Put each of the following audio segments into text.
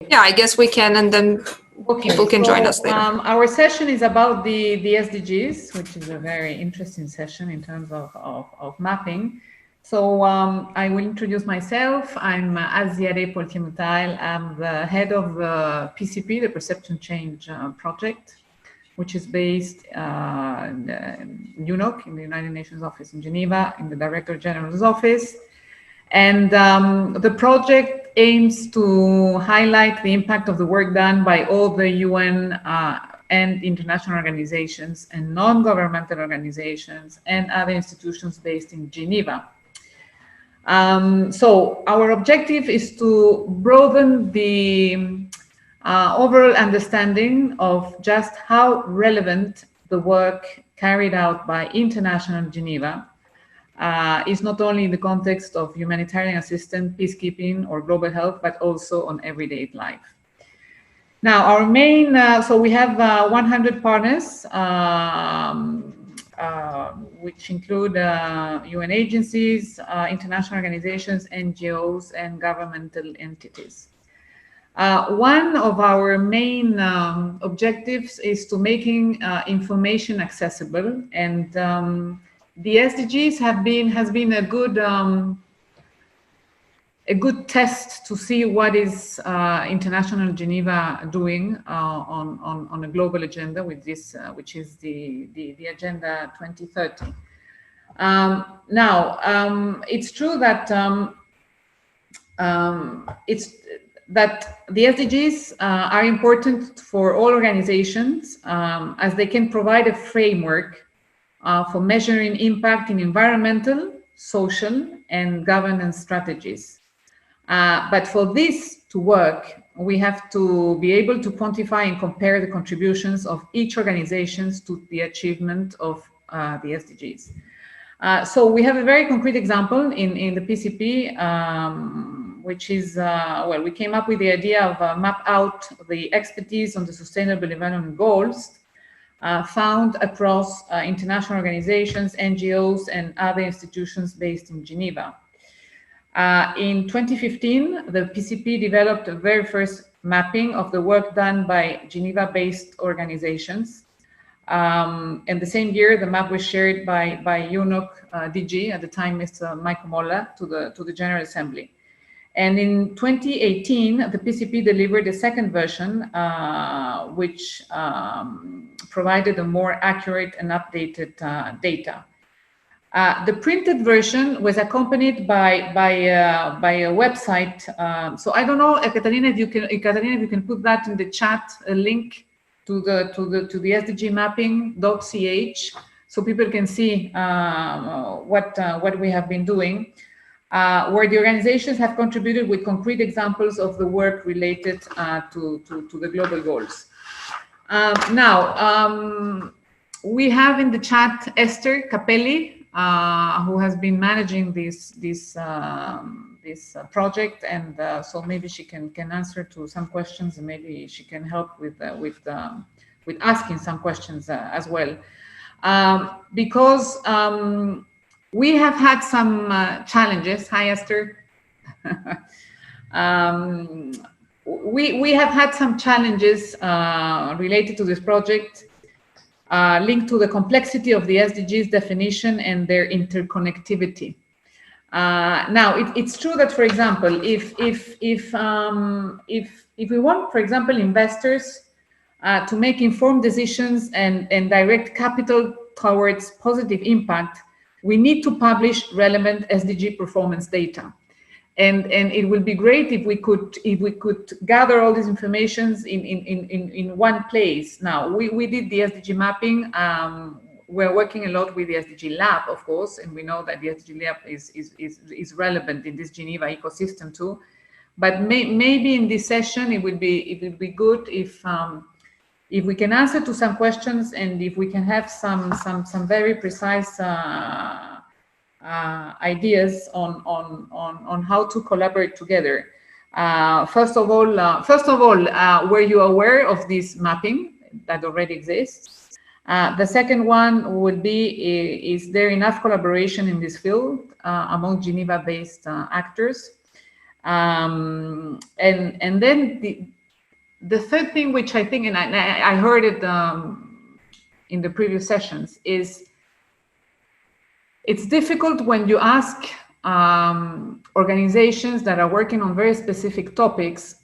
Yeah, I guess we can, and then people can join us later. Our session is about the SDGs, which is a very interesting session in terms of mapping. So I will introduce myself. I'm Aziyadé Poltier-Mutal. I'm the head of the PCP, the Perception Change Project, which is based in UNOG, in the United Nations office in Geneva, in the Director General's office. And the project aims to highlight the impact of the work done by all the UN and international organizations and non-governmental organizations and other institutions based in Geneva. So our objective is to broaden the overall understanding of just how relevant the work carried out by International Geneva is not only in the context of humanitarian assistance, peacekeeping, or global health, but also on everyday life. Now, our main, so we have 100 partners, which include UN agencies, international organizations, NGOs, and governmental entities. One of our main objectives is to making information accessible, and the SDGs has been a good test to see what is International Geneva doing on a global agenda with this, which is the Agenda 2030. Now, it's true that the SDGs are important for all organizations as they can provide a framework for measuring impact in environmental, social, and governance strategies. But for this to work, we have to be able to quantify and compare the contributions of each organization to the achievement of the SDGs. So we have a very concrete example in the PCP, which is, well, we came up with the idea of map out the expertise on the Sustainable Development Goals found across international organizations, NGOs, and other institutions based in Geneva. In 2015, the PCP developed the very first mapping of the work done by Geneva-based organizations. And the same year, the map was shared by UNOG DG, at the time Mr. Michael Molla, to the General Assembly. And in 2018, the PCP delivered a second version, which provided a more accurate and updated data. The printed version was accompanied by a website. So I don't know, Ekaterina, if you can put that in the chat, a link to the SDG mapping.ch, so people can see what we have been doing. Where the organizations have contributed with concrete examples of the work related to the global goals. Now, we have in the chat Esther Capelli, who has been managing this project, and so maybe she can answer to some questions, and maybe she can help with asking some questions as well, because we have had some challenges. Hi, Esther. We have had some challenges related to this project, linked to the complexity of the SDGs definition and their interconnectivity. Now, it's true that, for example, if we want, for example, investors to make informed decisions and direct capital towards positive impact, we need to publish relevant SDG performance data, and it will be great if we could gather all these informations in one place. Now we did the SDG mapping. We're working a lot with the SDG Lab, of course, and we know that the SDG Lab is relevant in this Geneva ecosystem too. But maybe in this session it would be good if we can answer to some questions, and if we can have some very precise ideas on how to collaborate together. First of all, were you aware of this mapping that already exists? The second one would be, is there enough collaboration in this field among Geneva-based actors? And then the third thing, which I think, and I heard it in the previous sessions, is it's difficult when you ask organizations that are working on very specific topics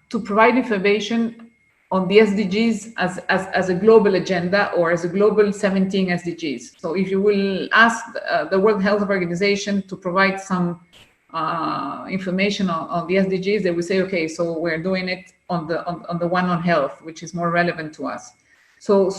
to provide information on the SDGs as a global agenda or as a global 17 SDGs. So if you will ask the World Health Organization to provide some information on the SDGs, they will say, okay, so we're doing it on the one on health, which is more relevant to us. So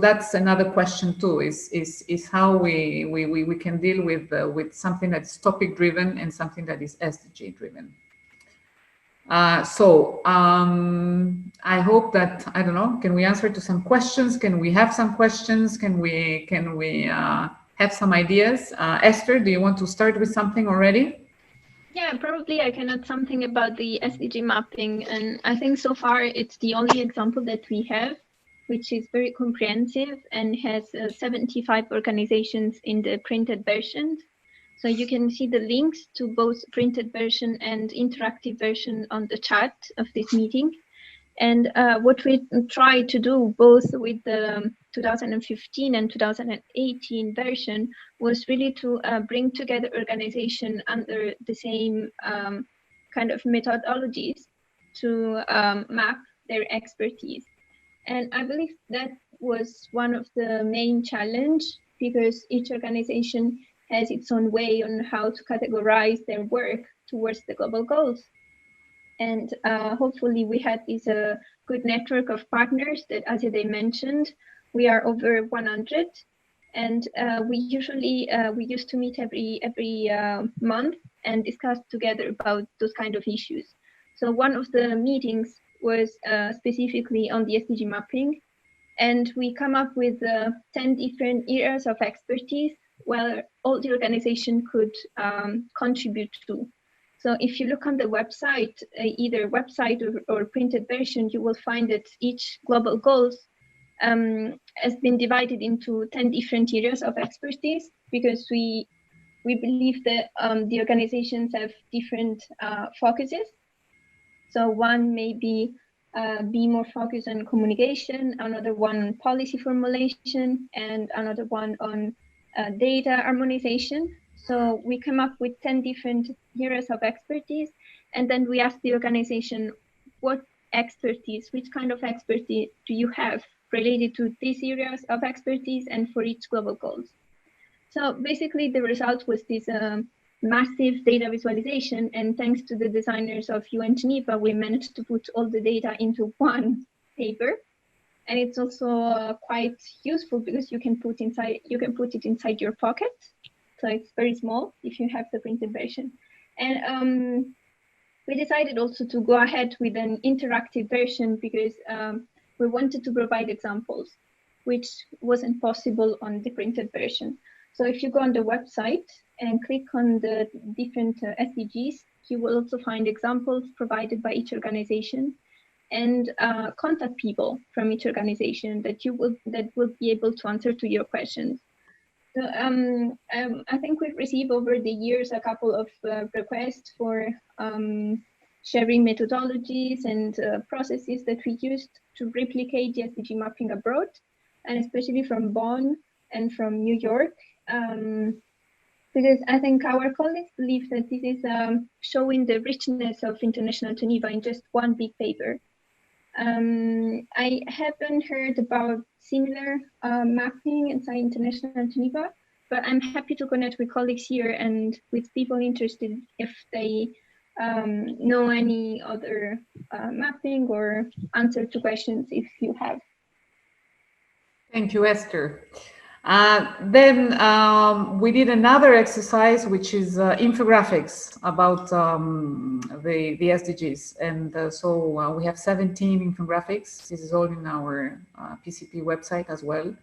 that's another question too, is how we can deal with something that's topic driven and something that is SDG driven. I hope that, I don't know, can we answer to some questions? Can we have some questions? Can we have some ideas? Esther, do you want to start with something already? Yeah, probably I can add something about the SDG mapping. And I think so far it's the only example that we have, which is very comprehensive and has 75 organizations in the printed version. So you can see the links to both printed version and interactive version on the chat of this meeting. And what we try to do both with the 2015 and 2018 version was really to bring together organizations under the same kind of methodologies to map their expertise. And I believe that was one of the main challenge, because each organization has its own way on how to categorize their work towards the global goals. And hopefully we had this good network of partners that Aziyadé mentioned. We are over 100, and we used to meet every month and discuss together about those kind of issues. So one of the meetings was specifically on the SDG mapping, and we come up with 10 different areas of expertise where all the organization could contribute to. So if you look on the website, either website or printed version, you will find that each global goals has been divided into 10 different areas of expertise, because we believe that the organizations have different focuses. So one may be more focused on communication, another one on policy formulation, and another one on data harmonization. So we come up with 10 different areas of expertise, and then we ask the organization, what expertise, which kind of expertise do you have related to these areas of expertise and for each global goals? So basically the result was this massive data visualization, and thanks to the designers of UN Geneva, we managed to put all the data into one paper. And it's also quite useful because you can put it inside your pocket. So it's very small if you have the printed version. And we decided also to go ahead with an interactive version because we wanted to provide examples, which wasn't possible on the printed version. So if you go on the website and click on the different SDGs, you will also find examples provided by each organization, and contact people from each organization that will be able to answer to your questions. So I think we've received over the years a couple of requests for sharing methodologies and processes that we used to replicate the SDG mapping abroad, and especially from Bonn and from New York, because I think our colleagues believe that this is showing the richness of International Geneva in just one big paper. I haven't heard about similar mapping inside International Geneva, but I'm happy to connect with colleagues here and with people interested if they know any other mapping or answer to questions if you have. Thank you, Esther. Then we did another exercise, which is infographics about the SDGs. And so we have 17 infographics. This is all in our PCP website as well.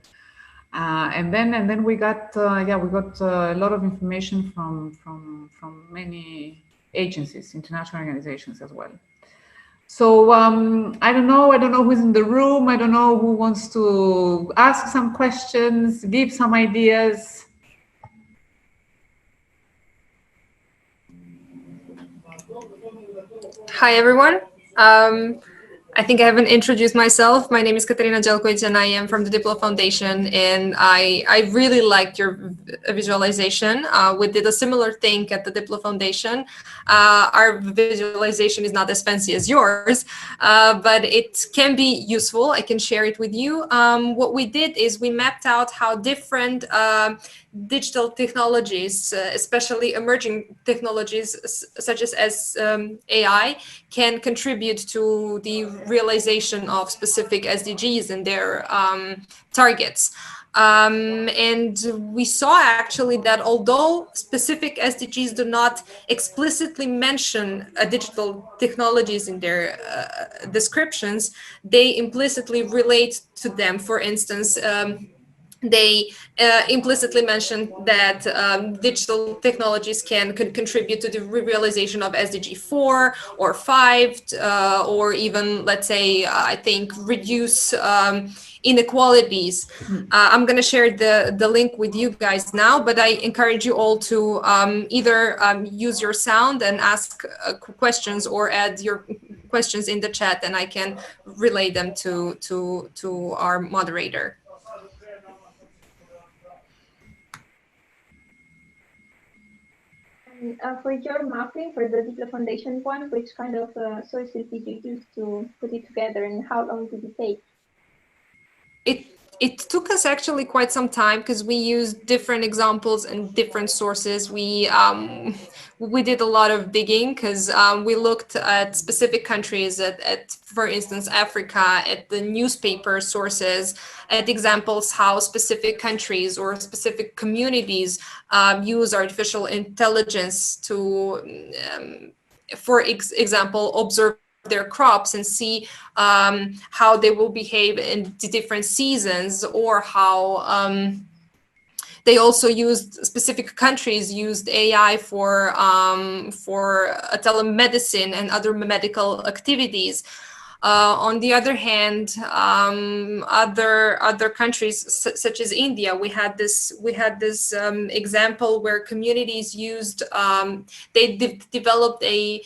And then we got a lot of information from many agencies, international organizations as well. So I don't know who's in the room. I don't know who wants to ask some questions, give some ideas. Hi, everyone. I think I haven't introduced myself. My name is Katarina Jelkovic, and I am from the DiploFoundation. And I really liked your visualization. We did a similar thing at the DiploFoundation. Our visualization is not as fancy as yours, but it can be useful. I can share it with you. What we did is we mapped out how different digital technologies, especially emerging technologies such as AI, can contribute to the realization of specific SDGs and their targets. And we saw actually that although specific SDGs do not explicitly mention digital technologies in their descriptions, they implicitly relate to them. For instance, they implicitly mentioned that digital technologies can contribute to the realization of SDG 4 or 5, or even, let's say, I think, reduce inequalities. I'm going to share the link with you guys now, but I encourage you all to either use your sound and ask questions, or add your questions in the chat, and I can relay them to our moderator. For your mapping, for the DiploFoundation one, which kind of sources did you use to put it together, and how long did it take? It took us actually quite some time, because we used different examples and different sources. We did a lot of digging, because we looked at specific countries, at, for instance, Africa, at the newspaper sources, at examples how specific countries or specific communities use artificial intelligence to, for example, observe their crops and see how they will behave in the different seasons, or how they also used, specific countries used AI for telemedicine and other medical activities. On the other hand, other countries such as India, we had this example where communities used, they developed a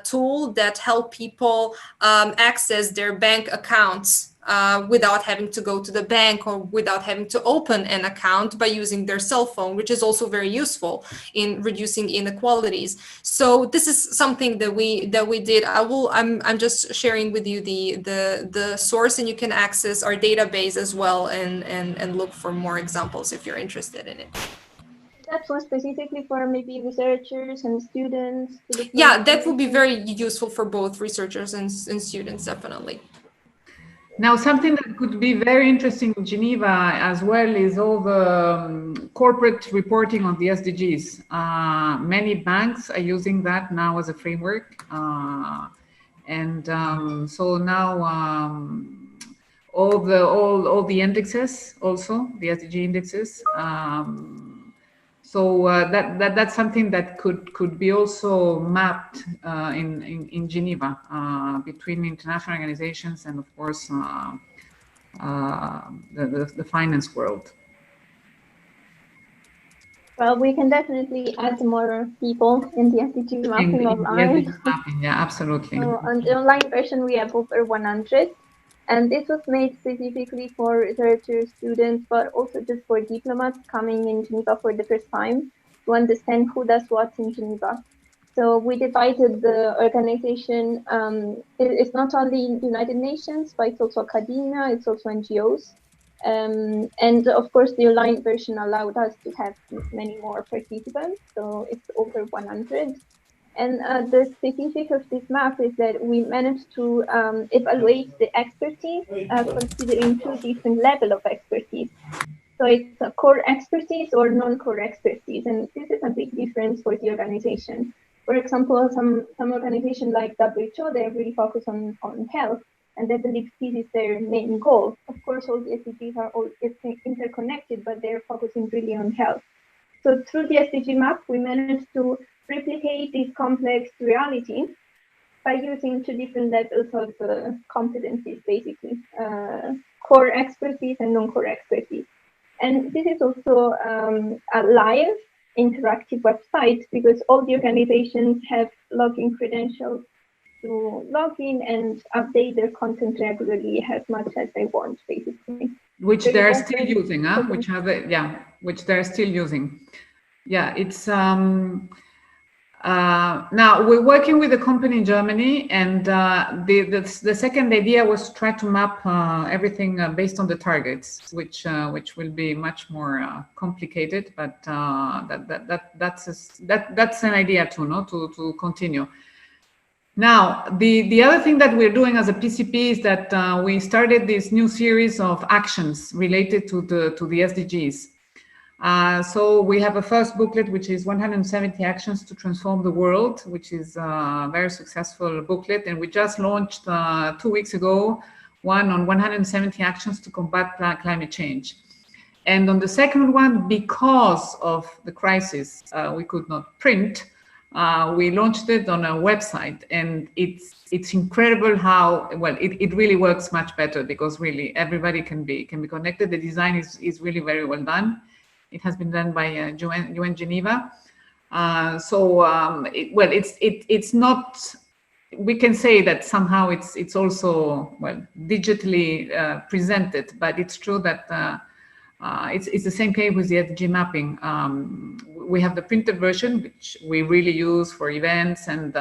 tool that helped people access their bank accounts without having to go to the bank, or without having to open an account, by using their cell phone, which is also very useful in reducing inequalities. So this is something that we did. I'm just sharing with you the source, and you can access our database as well, and look for more examples if you're interested in it. That was specifically for maybe researchers and students? Yeah, that would be very useful for both researchers and students, definitely. Now, something that could be very interesting in Geneva as well is all the corporate reporting on the SDGs. Many banks are using that now as a framework. So now all the indexes, also the SDG indexes. That's something that could be also mapped in Geneva between international organizations and, of course, the finance world. Well, we can definitely add more people in the SDG mapping online. The SDG mapping, yeah, absolutely. So on the online version, we have over 100. And this was made specifically for researchers, students, but also just for diplomats coming in Geneva for the first time to understand who does what in Geneva. So we divided the organization. It's not only United Nations, but it's also academia, it's also NGOs. And of course, the online version allowed us to have many more participants. So it's over 100. And the specific of this map is that we managed to evaluate the expertise, considering two different levels of expertise. So it's a core expertise or non-core expertise, and this is a big difference for the organization. For example, some organizations like WHO, they really focus on health, and they believe this is their main goal. Of course, all the SDGs are all interconnected, but they're focusing really on health. So through the SDG map, we managed to replicate this complex reality by using two different levels of competencies, basically, core expertise and non-core expertise. And this is also live interactive website, because all the organizations have login credentials to log in and update their content regularly as much as they want, basically. Which they're still using, huh? Which they're still using. Yeah, it's now we're working with a company in Germany, and the second idea was to try to map everything based on the targets, which will be much more complicated, but that's an idea too, no, to continue. Now, the other thing that we're doing as a PCP is that we started this new series of actions related to the SDGs. So we have a first booklet, which is 170 actions to transform the world, which is a very successful booklet. And we just launched 2 weeks ago, one on 170 actions to combat climate change. And on the second one, because of the crisis, we could not print. We launched it on a website, and it's incredible how well it really works much better, because really everybody can be connected. The design is really very well done. It has been done by UN Geneva. It's not. We can say that somehow it's also digitally presented, but it's true that it's the same case with the SDG mapping. We have the printed version, which we really use for events and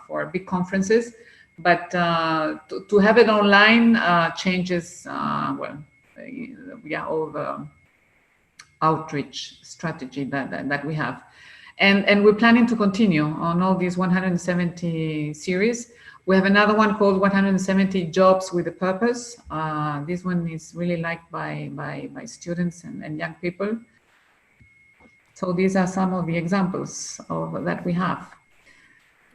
for big conferences, but to have it online changes all the outreach strategy that we have, and we're planning to continue on all these 170 series. We have another one called 170 Jobs with a Purpose. This one is really liked by students and young people. So these are some of the examples that we have.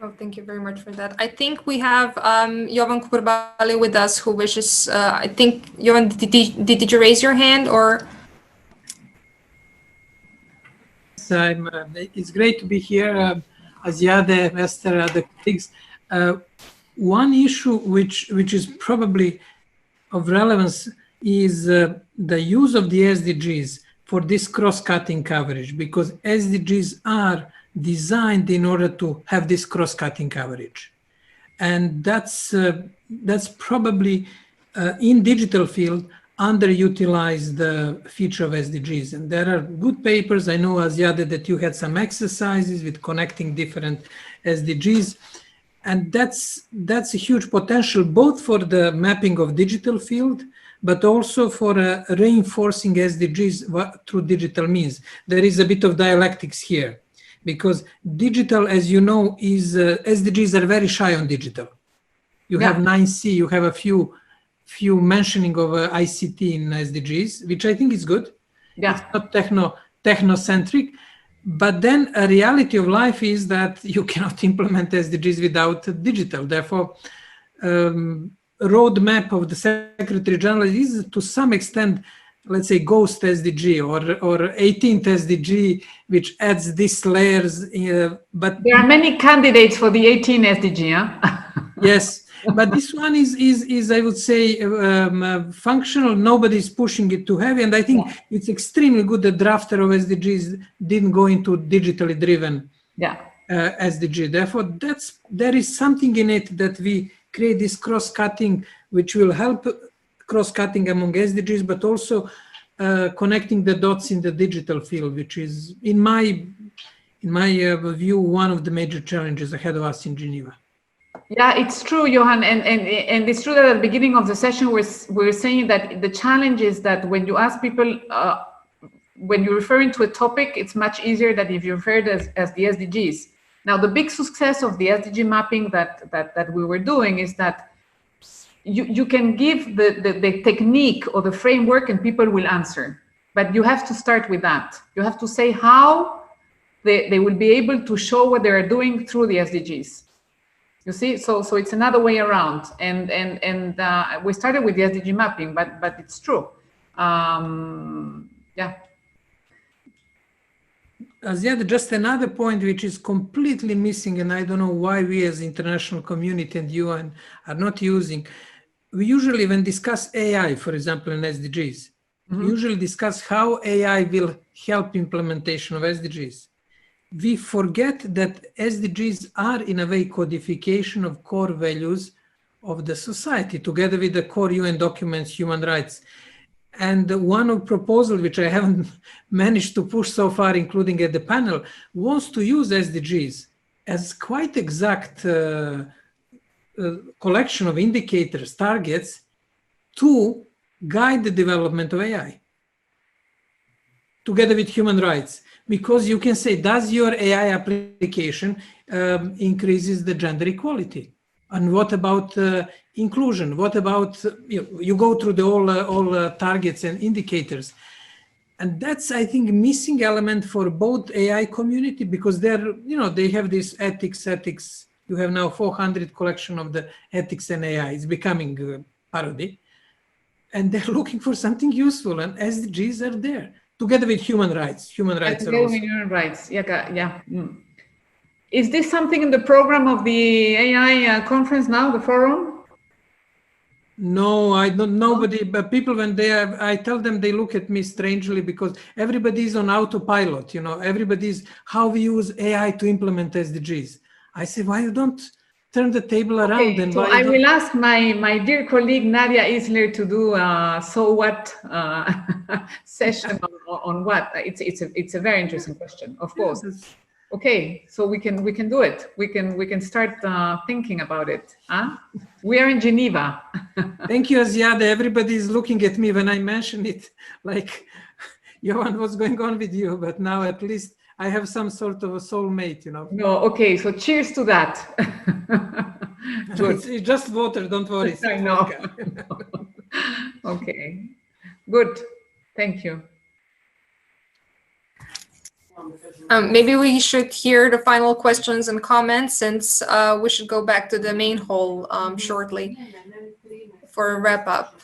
Oh, thank you very much for that. I think we have Jovan Kurbali with us, who wishes, I think, Jovan, did you raise your hand or? It's great to be here, Aziyadé, Esther, the colleagues. One issue which is probably of relevance is the use of the SDGs for this cross-cutting coverage, because SDGs are designed in order to have this cross-cutting coverage. And that's probably in digital field underutilized the feature of SDGs. And there are good papers. I know, Aziyadé, that you had some exercises with connecting different SDGs. And that's a huge potential, both for the mapping of digital field, but also for reinforcing SDGs through digital means. There is a bit of dialectics here, because digital, as you know, is SDGs are very shy on digital. You have 9C, you have a few mentioning of ICT in SDGs, which I think is good. Yeah. It's not technocentric. But then a reality of life is that you cannot implement SDGs without digital. Therefore, roadmap of the Secretary General is to some extent, let's say, ghost SDG or 18th SDG, which adds these layers. But there are many candidates for the 18 SDG, huh? Yes. But this one is I would say, functional. Nobody's pushing it too heavy. And I think it's extremely good that drafter of SDGs didn't go into digitally driven SDG. Therefore, there is something in it that we create this cross-cutting, which will help cross-cutting among SDGs, but also connecting the dots in the digital field, which is, in my view, one of the major challenges ahead of us in Geneva. Yeah, it's true, Johan, and it's true that at the beginning of the session we're saying that the challenge is that when you ask people, when you're referring to a topic, it's much easier than if you refer it as the SDGs. Now, the big success of the SDG mapping that we were doing is that you can give the technique or the framework and people will answer, but you have to start with that. You have to say how they will be able to show what they are doing through the SDGs. You see, so it's another way around, and we started with the SDG mapping, but it's true. Aziyadé, just another point which is completely missing, and I don't know why we as international community and UN are not using. We usually, when discuss AI, for example, in SDGs, we usually discuss how AI will help implementation of SDGs. We forget that SDGs are in a way codification of core values of the society together with the core UN documents, human rights. And one of proposals, which I haven't managed to push so far, including at the panel, wants to use SDGs as quite exact collection of indicators, targets to guide the development of AI together with human rights. Because you can say, does your AI application increases the gender equality? And what about inclusion? What about, you go through the all targets and indicators. And that's, I think, missing element for both AI community, because they're, they have this ethics. You have now 400 collection of the ethics and AI. It's becoming a parody. And they're looking for something useful, and SDGs are there. Together with human rights. Human rights are also. Human rights, yeah. Is this something in the program of the AI conference now, the forum? No, I don't. Nobody, but people, when I tell them, they look at me strangely because everybody's on autopilot. Everybody's how we use AI to implement SDGs. I say, why you don't turn the table around? Okay, so I will ask my dear colleague Nadia Isler to do a so what session on what. It's a very interesting question, of course. Yes, okay, so we can do it. We can start thinking about it. Huh? We are in Geneva. Thank you, Aziyadé. Everybody is looking at me when I mention it, like, Johan, what's going on with you? But now at least I have some sort of a soulmate, No, okay, so cheers to that. It's just water, don't worry. I know. Okay, good. Thank you. Maybe we should hear the final questions and comments, since we should go back to the main hall shortly for a wrap up,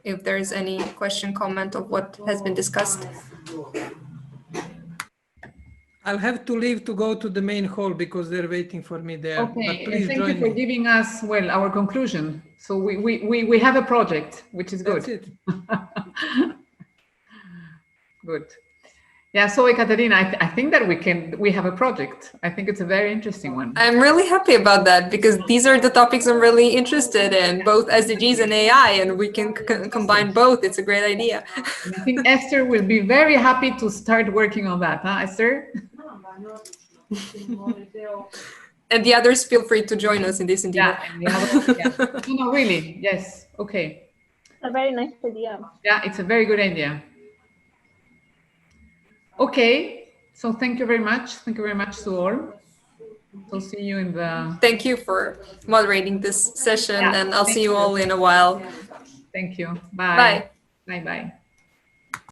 if there's any question, comment of what has been discussed. I'll have to leave to go to the main hall because they're waiting for me there. Okay, but please thank join you for me. giving us, our conclusion. So we have a project, which is good. That's it. Good. Yeah, so Ekaterina, I think that we have a project. I think it's a very interesting one. I'm really happy about that, because these are the topics I'm really interested in, both SDGs and AI, and we can combine both. It's a great idea. And I think Esther will be very happy to start working on that, huh, Esther? And the others, feel free to join us in this endeavor. Yeah. No, really, yes. Okay. A very nice idea. Yeah, it's a very good idea. Okay, so thank you very much. Thank you very much to all. So see you in the... Thank you for moderating this session, and I'll see you all in a while. Thank you. Bye. Bye. Bye-bye.